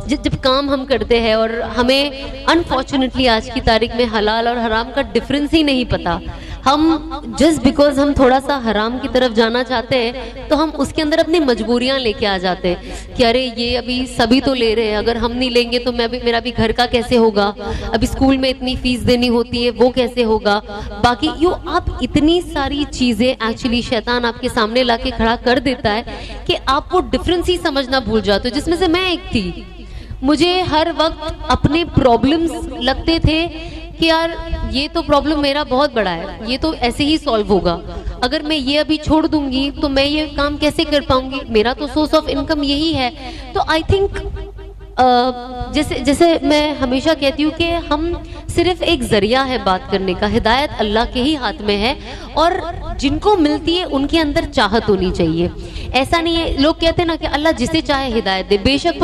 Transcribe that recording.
जब काम हम करते हैं और हमें अनफॉर्चुनेटली आज की तारीख में हलाल और हराम का डिफरेंस ही नहीं पता, हम जस्ट बिकॉज हम थोड़ा सा हराम की तरफ जाना चाहते हैं तो हम उसके अंदर अपनी मजबूरियां लेके आ जाते हैं कि अरे ये अभी सभी तो ले रहे हैं, अगर हम नहीं लेंगे तो मेरा भी घर का कैसे होगा, अभी स्कूल में इतनी फीस देनी होती है वो कैसे होगा। बाकी आप इतनी सारी चीजें एक्चुअली शैतान आपके सामने लाके खड़ा कर देता है कि आप वो डिफरेंस ही समझना भूल जाते हो, जिसमें से मैं एक थी। मुझे हर वक्त अपने प्रॉब्लम्स लगते थे कि यार ये तो प्रॉब्लम मेरा बहुत बड़ा है, ये तो ऐसे ही सॉल्व होगा, अगर मैं ये अभी छोड़ दूंगी तो मैं ये काम कैसे कर पाऊंगी, मेरा तो सोर्स ऑफ इनकम यही है। तो आई थिंक जैसे मैं हमेशा कहती हूँ कि हम सिर्फ एक जरिया है बात करने का, हिदायत अल्लाह के ही हाथ में है और जिनको मिलती है उनके अंदर चाहत होनी चाहिए। ऐसा नहीं है, लोग कहते हैं ना कि अल्लाह जिसे चाहे हिदायत दे, बेशक